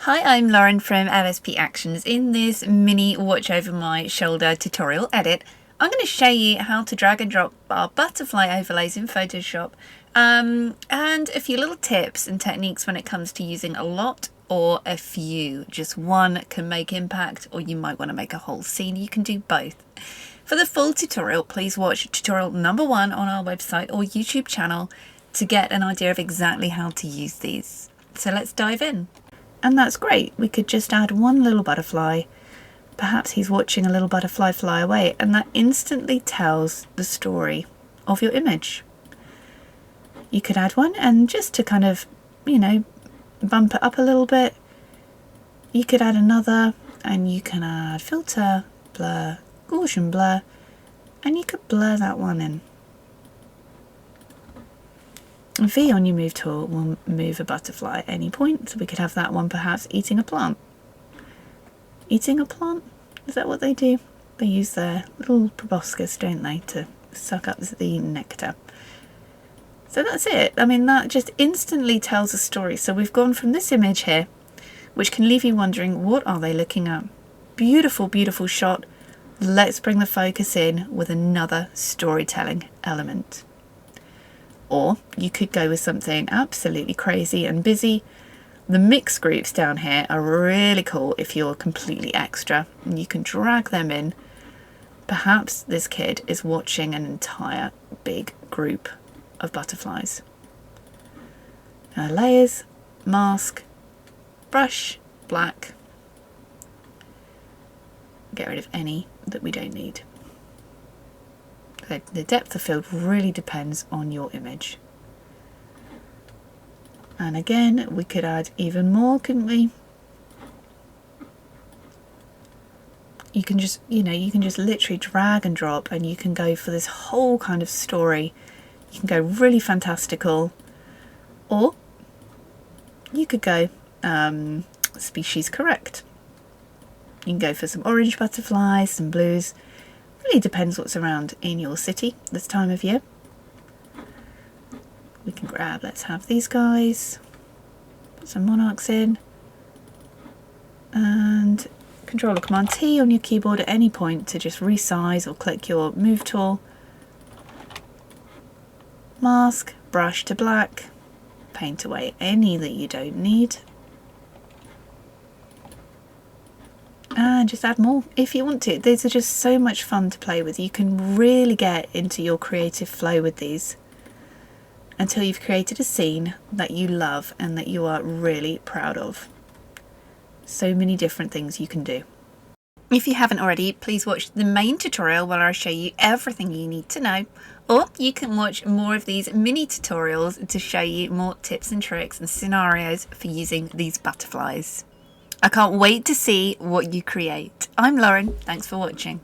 Hi, I'm Lauren from LSP Actions. In this mini watch over my shoulder tutorial edit, I'm going to show you how to drag and drop our butterfly overlays in Photoshop and a few little tips and techniques when it comes to using a lot or a few. Just one can make impact, or you might want to make a whole scene. You can do both. For the full tutorial, please watch tutorial number 1 on our website or YouTube channel to get an idea of exactly how to use these. So let's dive in. And that's great. We could just add one little butterfly. Perhaps he's watching a little butterfly fly away, and that instantly tells the story of your image. You could add one, and just to kind of, bump it up a little bit, you could add another, and you can add filter, blur, Gaussian blur, and you could blur that one in. V on your move tool will move a butterfly at any point, so we could have that one perhaps eating a plant. Eating a plant? Is that what they do? They use their little proboscis, don't they, to suck up the nectar. So that's it. I mean, that just instantly tells a story. So we've gone from this image here, which can leave you wondering, what are they looking at? Beautiful, beautiful shot. Let's bring the focus in with another storytelling element. Or you could go with something absolutely crazy and busy. The mix groups down here are really cool if you're completely extra, and you can drag them in. Perhaps this kid is watching an entire big group of butterflies. Layers, mask, brush, black. Get rid of any that we don't need. The depth of field really depends on your image. And again, we could add even more, couldn't we? You can just, literally drag and drop, and you can go for this whole kind of story. You can go really fantastical, or you could go species correct. You can go for some orange butterflies, some blues. Really depends what's around in your city this time of year. We can grab, let's have these guys, put some monarchs in, and Control or Command T on your keyboard at any point to just resize, or click your move tool. Mask, brush to black, paint away any that you don't need. And just add more if you want to. These are just so much fun to play with. You can really get into your creative flow with these until you've created a scene that you love and that you are really proud of. So many different things you can do. If you haven't already, please watch the main tutorial where I show you everything you need to know, or you can watch more of these mini tutorials to show you more tips and tricks and scenarios for using these butterflies. I can't wait to see what you create. I'm Lauren, thanks for watching.